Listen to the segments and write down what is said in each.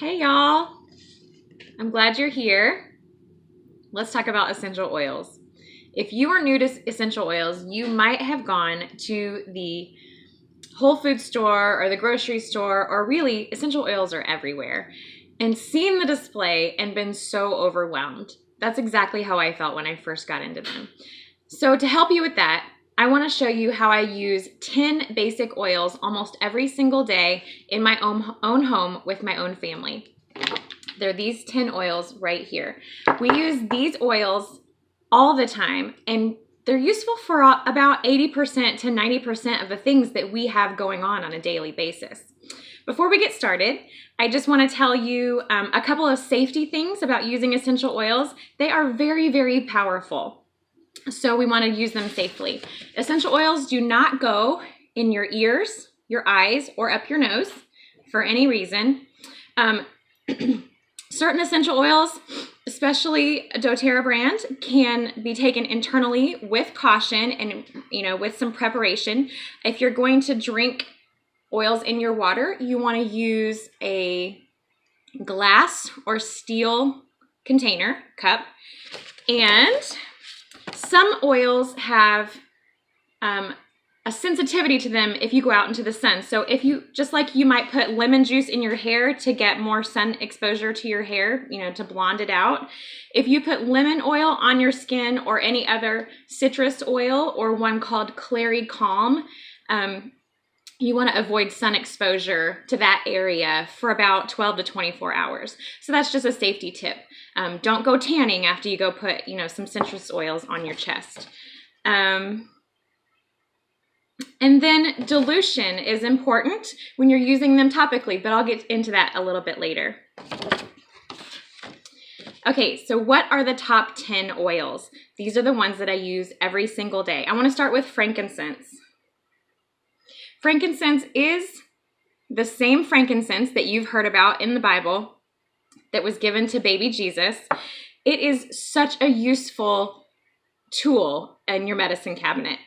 Hey y'all, I'm glad you're here. Let's talk about essential oils. If you are new to essential oils, you might have gone to the Whole Food store or the grocery store, or really, essential oils are everywhere, and seen the display and been so overwhelmed. That's exactly how I felt when I first got into them. So to help you with that, I want to show you how I use 10 basic oils almost every single day in my own home with my own family. They're these 10 oils right here. We use these oils all the time, and they're useful for about 80% to 90% of the things that we have going on a daily basis. Before we get started, I just want to tell you a couple of safety things about using essential oils. They are very, very powerful, so we want to use them safely. Essential oils do not go in your ears, your eyes, or up your nose for any reason. Certain essential oils, especially doTERRA brand, can be taken internally with caution and, with some preparation. If you're going to drink oils in your water, you want to use a glass or steel container, cup. And some oils have a sensitivity to them if you go out into the sun. So if you, just like you might put lemon juice in your hair to get more sun exposure to your hair, to blonde it out. If you put lemon oil on your skin or any other citrus oil or one called Clary Calm, you want to avoid sun exposure to that area for about 12 to 24 hours. So that's just a safety tip. Don't go tanning after you go put, some citrus oils on your chest. And then dilution is important when you're using them topically, but I'll get into that a little bit later. Okay, so what are the top 10 oils? These are the ones that I use every single day. I want to start with frankincense. Frankincense is the same frankincense that you've heard about in the Bible that was given to baby Jesus. It is such a useful tool in your medicine cabinet.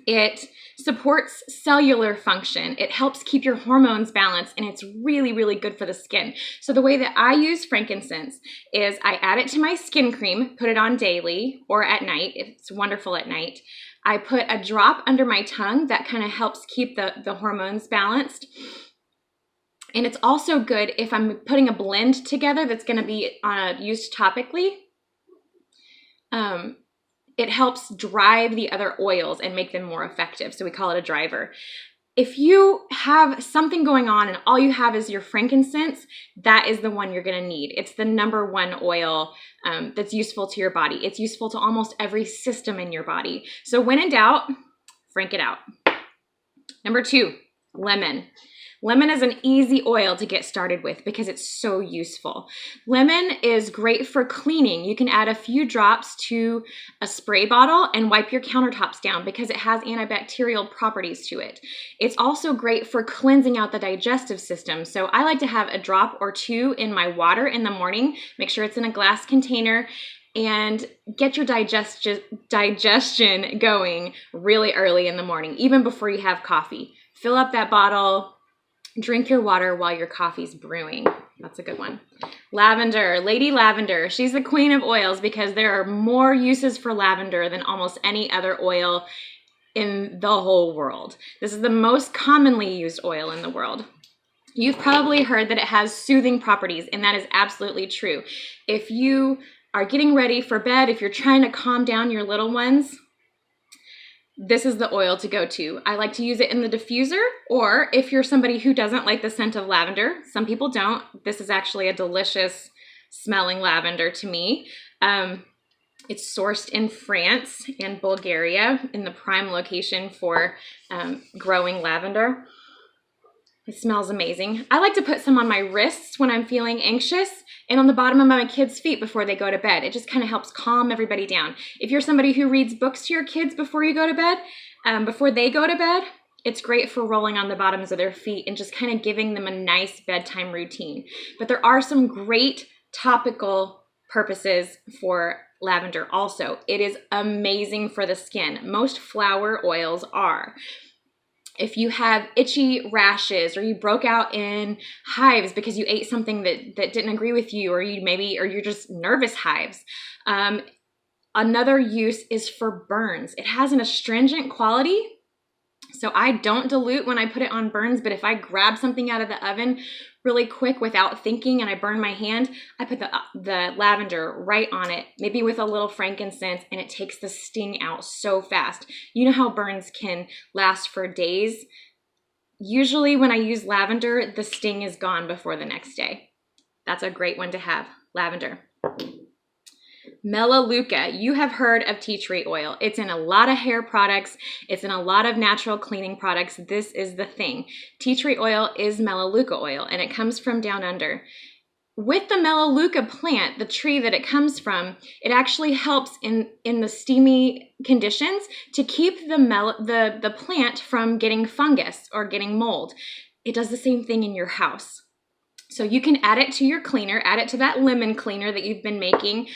It supports cellular function. It helps keep your hormones balanced, and it's really, really good for the skin. So the way that I use frankincense is I add it to my skin cream, put it on daily or at night. It's wonderful at night. I put a drop under my tongue that kind of helps keep the hormones balanced. And it's also good if I'm putting a blend together that's going to be used topically. It helps drive the other oils and make them more effective. So we call it a driver. If you have something going on and all you have is your frankincense, that is the one you're going to need. It's the number one oil that's useful to your body. It's useful to almost every system in your body. So when in doubt, frank it out. Number 2, lemon. Lemon is an easy oil to get started with because it's so useful. Lemon is great for cleaning. You can add a few drops to a spray bottle and wipe your countertops down because it has antibacterial properties to it. It's also great for cleansing out the digestive system. So I like to have a drop or two in my water in the morning. Make sure it's in a glass container and get your digestion going really early in the morning, even before you have coffee. Fill up that bottle. Drink your water while your coffee's brewing. That's a good one. Lavender, Lady Lavender. She's the queen of oils because there are more uses for lavender than almost any other oil in the whole world. This is the most commonly used oil in the world. You've probably heard that it has soothing properties, and that is absolutely true. If you are getting ready for bed, if you're trying to calm down your little ones, this is the oil to go to. I like to use it in the diffuser, or if you're somebody who doesn't like the scent of lavender, some people don't. This is actually a delicious smelling lavender to me. It's sourced in France and Bulgaria in the prime location for growing lavender. It smells amazing. I like to put some on my wrists when I'm feeling anxious and on the bottom of my kids' feet before they go to bed. It just kind of helps calm everybody down. If you're somebody who reads books to your kids before you go to bed, before they go to bed, it's great for rolling on the bottoms of their feet and just kind of giving them a nice bedtime routine. But there are some great topical purposes for lavender also. It is amazing for the skin. Most flower oils are. If you have itchy rashes, or you broke out in hives because you ate something that didn't agree with you, or you're just nervous hives. Another use is for burns. It has an astringent quality, so I don't dilute when I put it on burns, but if I grab something out of the oven really quick without thinking and I burn my hand, I put the lavender right on it, maybe with a little frankincense, and it takes the sting out so fast. You know how burns can last for days? Usually when I use lavender, the sting is gone before the next day. That's a great one to have, lavender. Melaleuca. You have heard of tea tree oil. It's in a lot of hair products. It's in a lot of natural cleaning products. This is the thing. Tea tree oil is Melaleuca oil, and it comes from down under. With the Melaleuca plant, the tree that it comes from, it actually helps in the steamy conditions to keep the plant from getting fungus or getting mold. It does the same thing in your house. So you can add it to your cleaner, add it to that lemon cleaner that you've been making.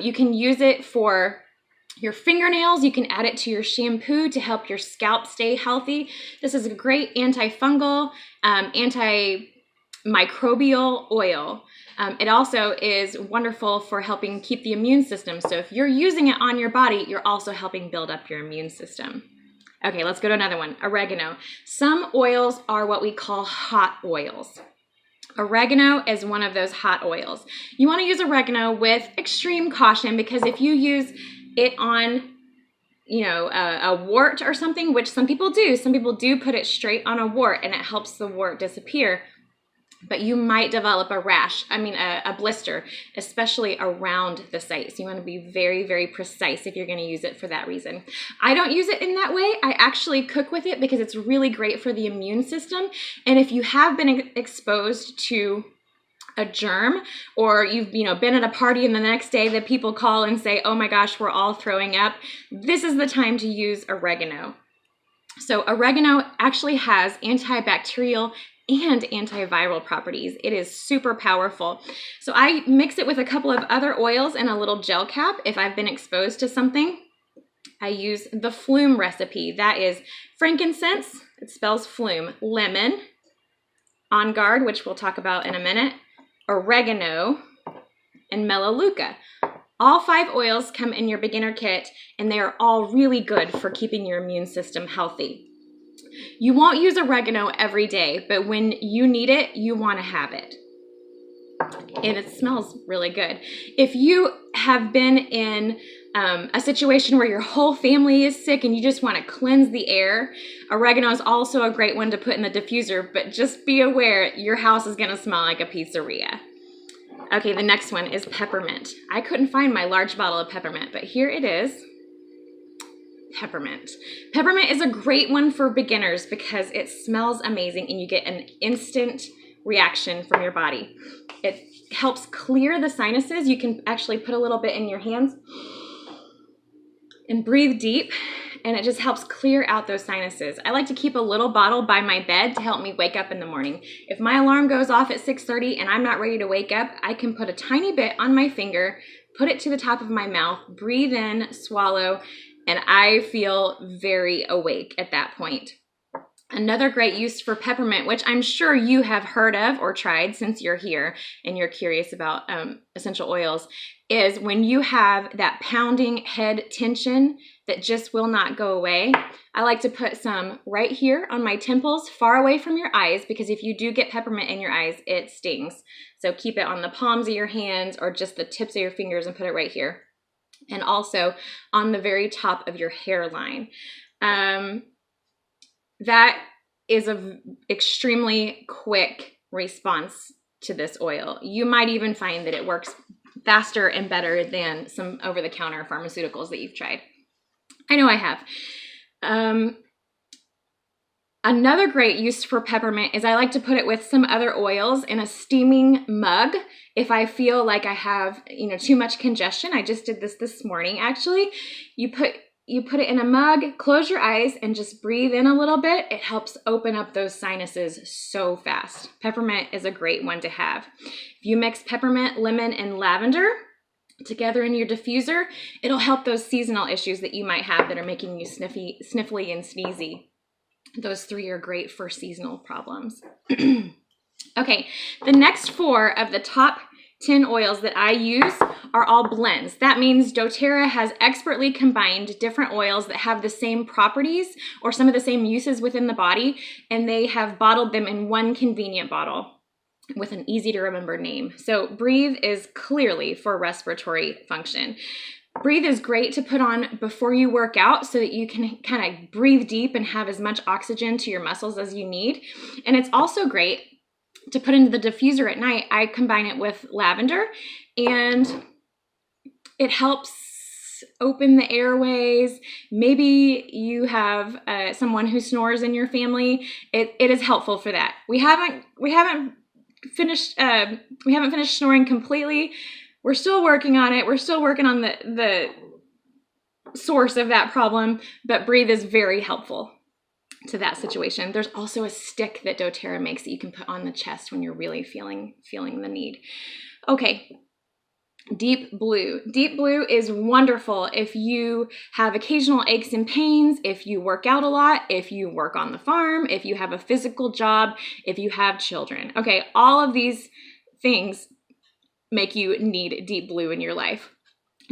You can use it for your fingernails. You can add it to your shampoo to help your scalp stay healthy. This is a great antifungal, antimicrobial oil. It also is wonderful for helping keep the immune system. So if you're using it on your body, you're also helping build up your immune system. Okay, let's go to another one, oregano. Some oils are what we call hot oils. Oregano is one of those hot oils. You want to use oregano with extreme caution, because if you use it on, a wart or something, which some people do put it straight on a wart and it helps the wart disappear. But you might develop a rash, a blister, especially around the site. So you want to be very, very precise if you're going to use it for that reason. I don't use it in that way. I actually cook with it because it's really great for the immune system. And if you have been exposed to a germ, or you've been at a party and the next day the people call and say, oh my gosh, we're all throwing up, this is the time to use oregano. So oregano actually has antibacterial and antiviral properties. It is super powerful. So I mix it with a couple of other oils in a little gel cap if I've been exposed to something. I use the Flume recipe. That is frankincense, it spells Flume, lemon, On Guard, which we'll talk about in a minute, oregano, and Melaleuca. All 5 oils come in your beginner kit, and they are all really good for keeping your immune system healthy. You won't use oregano every day, but when you need it, you want to have it. And it smells really good. If you have been in a situation where your whole family is sick and you just want to cleanse the air, oregano is also a great one to put in the diffuser, but just be aware your house is going to smell like a pizzeria. Okay, the next one is peppermint. I couldn't find my large bottle of peppermint, but here it is. Peppermint. Peppermint is a great one for beginners because it smells amazing and you get an instant reaction from your body. It helps clear the sinuses. You can actually put a little bit in your hands and breathe deep, and it just helps clear out those sinuses. I like to keep a little bottle by my bed to help me wake up in the morning. If my alarm goes off at 6:30 and I'm not ready to wake up, I can put a tiny bit on my finger, put it to the top of my mouth, breathe in, swallow, and I feel very awake at that point. Another great use for peppermint, which I'm sure you have heard of or tried since you're here and you're curious about essential oils, is when you have that pounding head tension that just will not go away. I like to put some right here on my temples, far away from your eyes, because if you do get peppermint in your eyes, it stings. So keep it on the palms of your hands or just the tips of your fingers and put it right here. And also on the very top of your hairline. That is an extremely quick response to this oil. You might even find that it works faster and better than some over-the-counter pharmaceuticals that you've tried. I know I have. Another great use for peppermint is I like to put it with some other oils in a steaming mug. If I feel like I have, too much congestion, I just did this morning actually. You put it in a mug, close your eyes, and just breathe in a little bit. It helps open up those sinuses so fast. Peppermint is a great one to have. If you mix peppermint, lemon, and lavender together in your diffuser, it'll help those seasonal issues that you might have that are making you sniffly and sneezy. Those 3 are great for seasonal problems. Okay, the next 4 of the top 10 oils that I use are all blends. That means doTERRA has expertly combined different oils that have the same properties or some of the same uses within the body, and they have bottled them in one convenient bottle with an easy to remember name. So Breathe is clearly for respiratory function. Breathe is great to put on before you work out so that you can kind of breathe deep and have as much oxygen to your muscles as you need. And it's also great to put into the diffuser at night. I combine it with lavender, and it helps open the airways. Maybe you have someone who snores in your family. It is helpful for that. We haven't finished snoring completely. We're still working on it. We're still working on the source of that problem, but Breathe is very helpful to that situation. There's also a stick that doTERRA makes that you can put on the chest when you're really feeling the need. Okay, Deep Blue. Deep Blue is wonderful if you have occasional aches and pains, if you work out a lot, if you work on the farm, if you have a physical job, if you have children. Okay, all of these things make you need Deep Blue in your life.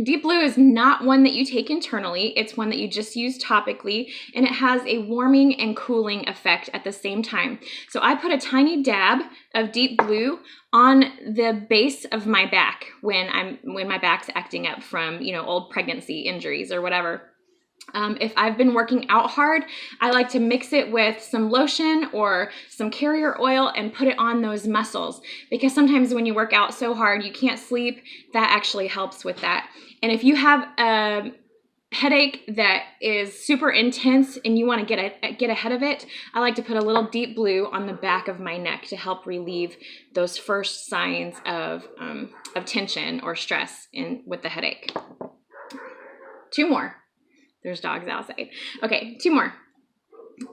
Deep Blue is not one that you take internally. It's one that you just use topically, and it has a warming and cooling effect at the same time. So I put a tiny dab of Deep Blue on the base of my back when my back's acting up from, old pregnancy injuries or whatever. If I've been working out hard, I like to mix it with some lotion or some carrier oil and put it on those muscles, because sometimes when you work out so hard you can't sleep. That actually helps with that. And if you have a headache that is super intense and you want to get ahead of it, I like to put a little Deep Blue on the back of my neck to help relieve those first signs of tension or stress with the headache. 2 more. There's dogs outside. Okay, 2 more.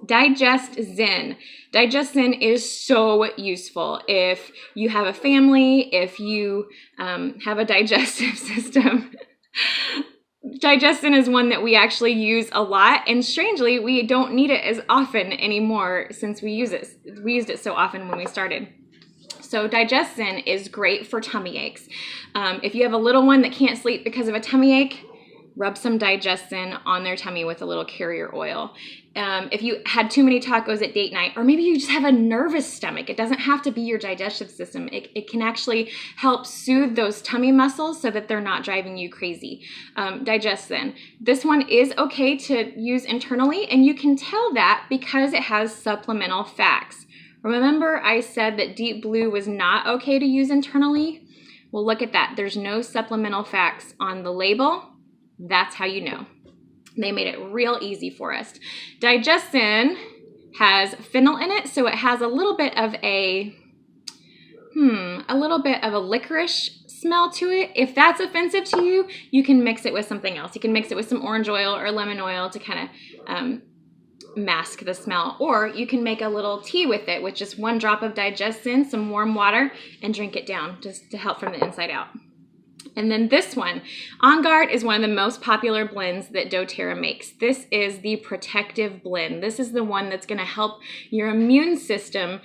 Digest Zen. Digest Zen is so useful if you have a family, if you have a digestive system. Digest Zen is one that we actually use a lot, and strangely, we don't need it as often anymore since we use it. We used it so often when we started. So Digest Zen is great for tummy aches. If you have a little one that can't sleep because of a tummy ache, rub some Digest Zen on their tummy with a little carrier oil. If you had too many tacos at date night, or maybe you just have a nervous stomach, it doesn't have to be your digestive system. It can actually help soothe those tummy muscles so that they're not driving you crazy. Digest Zen. This one is okay to use internally, and you can tell that because it has supplemental facts. Remember I said that Deep Blue was not okay to use internally? Well, look at that. There's no supplemental facts on the label. That's how you know. They made it real easy for us. Digest Zen has fennel in it, so it has a little bit of a licorice smell to it. If that's offensive to you, you can mix it with something else. You can mix it with some orange oil or lemon oil to kind of mask the smell, or you can make a little tea with it with just 1 drop of Digest Zen, some warm water, and drink it down just to help from the inside out. And then this one, On Guard, is one of the most popular blends that doTERRA makes. This is the protective blend. This is the one that's going to help your immune system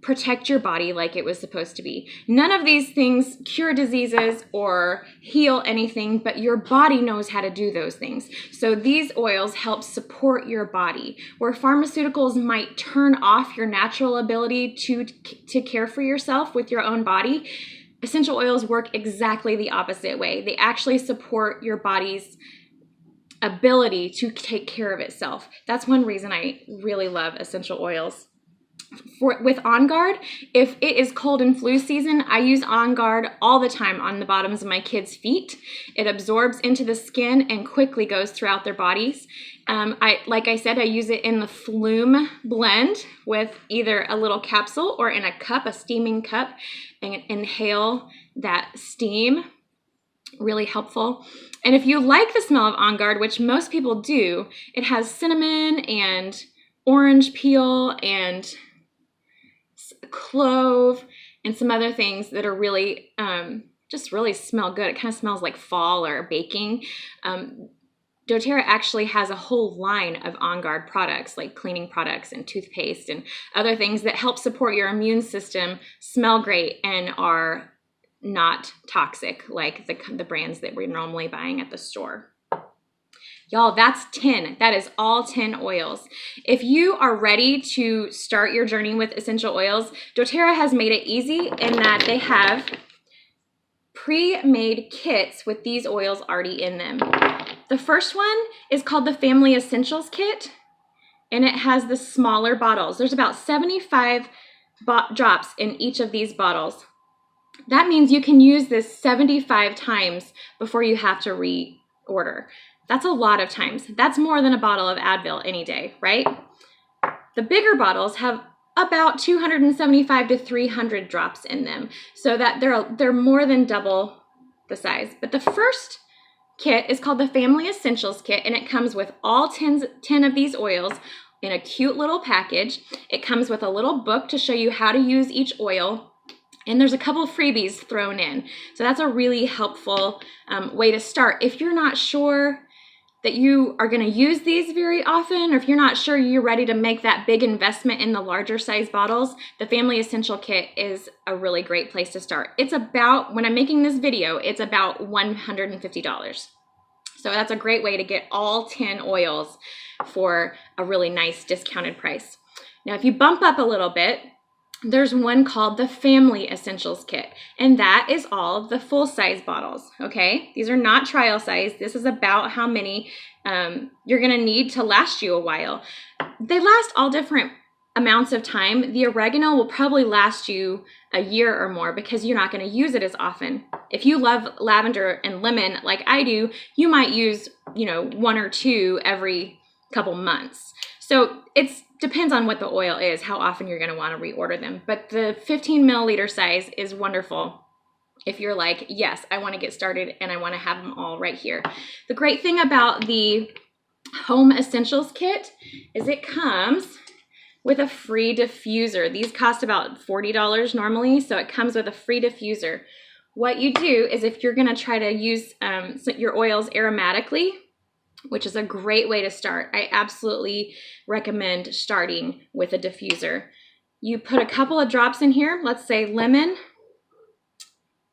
protect your body like it was supposed to be. None of these things cure diseases or heal anything, but your body knows how to do those things. So these oils help support your body. Where pharmaceuticals might turn off your natural ability to care for yourself with your own body, essential oils work exactly the opposite way. They actually support your body's ability to take care of itself. That's one reason I really love essential oils. With On Guard, if it is cold and flu season, I use On Guard all the time on the bottoms of my kids' feet. It absorbs into the skin and quickly goes throughout their bodies. Like I said, I use it in the Flume blend with either a little capsule or in a cup, a steaming cup, and inhale that steam. Really helpful. And if you like the smell of On Guard, which most people do, it has cinnamon and orange peel and clove and some other things that are really just really smell good. It kind of smells like fall or baking. doTERRA actually has a whole line of On Guard products, like cleaning products and toothpaste and other things that help support your immune system, smell great, and are not toxic like the brands that we're normally buying at the store. Y'all, that's 10. That is all 10 oils. If you are ready to start your journey with essential oils, doTERRA has made it easy in that they have pre-made kits with these oils already in them. The first one is called the Family Essentials Kit, and it has the smaller bottles. There's about 75 drops in each of these bottles. That means you can use this 75 times before you have to reorder. That's a lot of times. That's more than a bottle of Advil any day, right? The bigger bottles have about 275 to 300 drops in them, so that they're more than double the size. But the first kit is called the Family Essentials Kit, and it comes with all 10 of these oils in a cute little package. It comes with a little book to show you how to use each oil, and there's a couple of freebies thrown in. So that's a really helpful way to start. If you're not sure that you are going to use these very often, or if you're not sure you're ready to make that big investment in the larger size bottles, the Family Essential Kit is a really great place to start. It's about, when I'm making this video, it's about $150. So that's a great way to get all 10 oils for a really nice discounted price. Now, if you bump up a little bit, there's one called the Family Essentials Kit, and that is all the full-size bottles, okay? These are not trial size. This is about how many you're gonna need to last you a while. They last all different amounts of time. The oregano will probably last you a year or more because you're not gonna use it as often. If you love lavender and lemon like I do, you might use, 1 or 2 every couple months. So it depends on what the oil is, how often you're going to want to reorder them. But the 15 milliliter size is wonderful if you're like, yes, I want to get started and I want to have them all right here. The great thing about the Home Essentials Kit is it comes with a free diffuser. These cost about $40 normally, so it comes with a free diffuser. What you do is if you're going to try to use your oils aromatically, which is a great way to start. I absolutely recommend starting with a diffuser. You put a couple of drops in here, let's say lemon,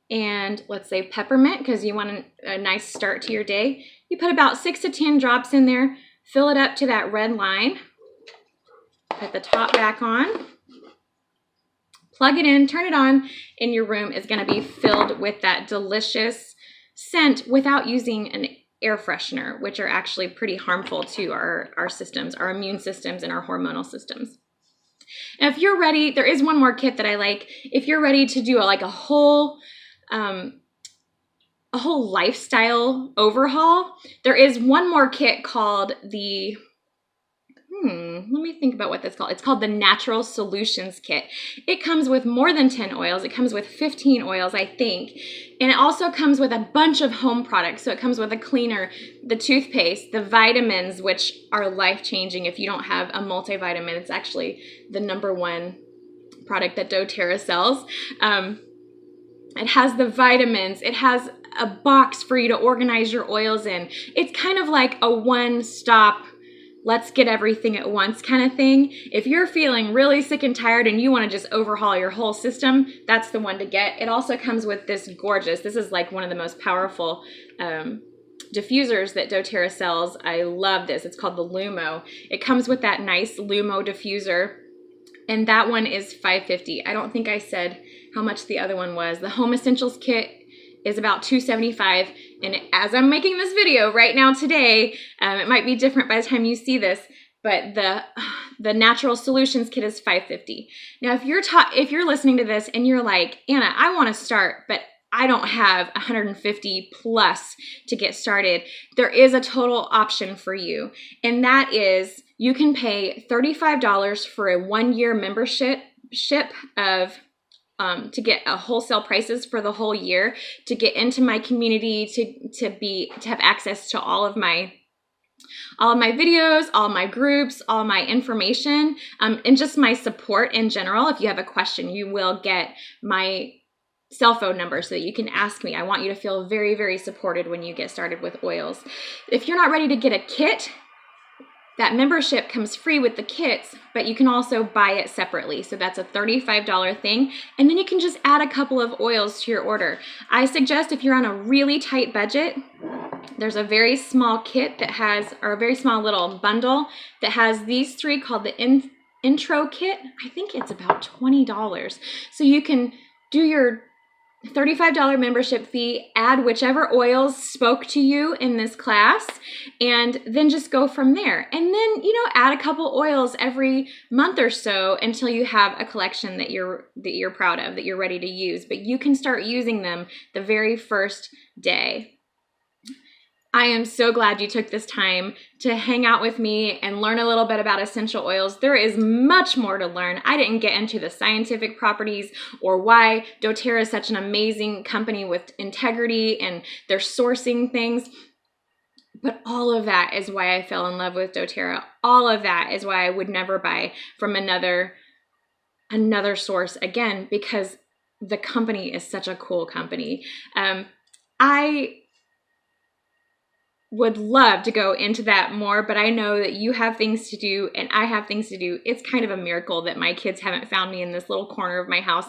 and let's say peppermint, because you want a nice start to your day. You put about 6 to 10 drops in there, fill it up to that red line, put the top back on, plug it in, turn it on, and your room is going to be filled with that delicious scent without using an air freshener, which are actually pretty harmful to our systems, our immune systems, and our hormonal systems. Now, if you're ready, there is one more kit that I like. If you're ready to do a whole lifestyle overhaul, there is one more kit called the let me think about what that's called. It's called the Natural Solutions Kit. It comes with more than 10 oils. It comes with 15 oils, I think. And it also comes with a bunch of home products. So it comes with a cleaner, the toothpaste, the vitamins, which are life-changing if you don't have a multivitamin. It's actually the #1 product that doTERRA sells. It has the vitamins. It has a box for you to organize your oils in. It's kind of like a one-stop, let's get everything at once kind of thing. If you're feeling really sick and tired and you want to just overhaul your whole system, that's the one to get. It also comes with this this is like one of the most powerful diffusers that doTERRA sells. I love this. It's called the Lumo. It comes with that nice Lumo diffuser, and that one is $5.50. I don't think I said how much the other one was. The Home Essentials Kit is about $2.75, and as I'm making this video right now today, it might be different by the time you see this, but the Natural Solutions Kit is $5.50. Now, if you're listening to this and you're like, Anna, I want to start, but I don't have $150 plus to get started, there is a total option for you, and that is you can pay $35 for a 1-year membership of to get a wholesale prices for the whole year, to get into my community, to have access to all of my videos, all my groups, all my information, and just my support in general. If you have a question, you will get my cell phone number so that you can ask me. I want you to feel very, very supported when you get started with oils. If you're not ready to get a kit, that membership comes free with the kits, but you can also buy it separately. So that's a $35 thing. And then you can just add a couple of oils to your order. I suggest if you're on a really tight budget, there's a very small kit that has, or a very small little bundle that has these 3 called the intro kit. I think it's about $20. So you can do your $35 membership fee, add whichever oils spoke to you in this class, and then just go from there. And then, add a couple oils every month or so until you have a collection that you're proud of, that you're ready to use. But you can start using them the very first day. I am so glad you took this time to hang out with me and learn a little bit about essential oils. There is much more to learn. I didn't get into the scientific properties or why doTERRA is such an amazing company with integrity and they're sourcing things. But all of that is why I fell in love with doTERRA. All of that is why I would never buy from another source again, because the company is such a cool company. I would love to go into that more, but I know that you have things to do and I have things to do. It's kind of a miracle that my kids haven't found me in this little corner of my house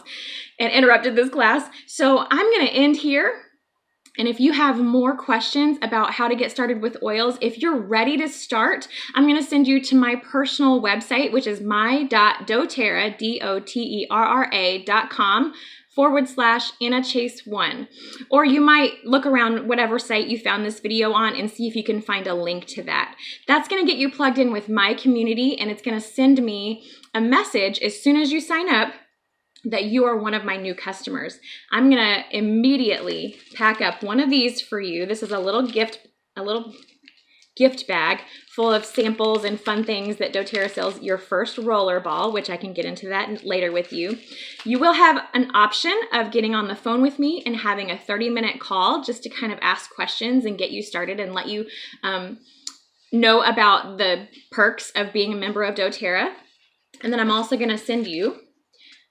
and interrupted this class. So I'm going to end here. And if you have more questions about how to get started with oils, if you're ready to start, I'm going to send you to my personal website, which is my.doterra, DOTERRA.com/Anna Chase 1. Or you might look around whatever site you found this video on and see if you can find a link to that. That's going to get you plugged in with my community, and it's going to send me a message as soon as you sign up that you are one of my new customers. I'm going to immediately pack up one of these for you. This is a little gift bag full of samples and fun things that doTERRA sells. Your first roller ball, which I can get into that later with you. You will have an option of getting on the phone with me and having a 30-minute call just to kind of ask questions and get you started and let you know about the perks of being a member of doTERRA. And then I'm also going to send you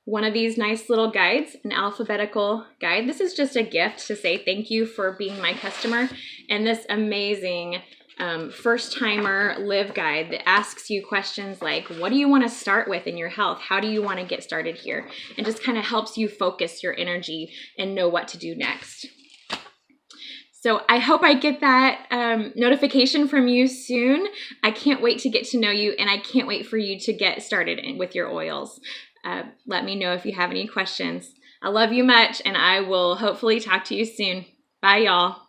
one of these nice little guides, an alphabetical guide. This is just a gift to say thank you for being my customer, and this amazing first-timer live guide that asks you questions like, what do you want to start with in your health? How do you want to get started here? And just kind of helps you focus your energy and know what to do next. So I hope I get that notification from you soon. I can't wait to get to know you, and I can't wait for you to get started with your oils. Let me know if you have any questions. I love you much, and I will hopefully talk to you soon. Bye, y'all.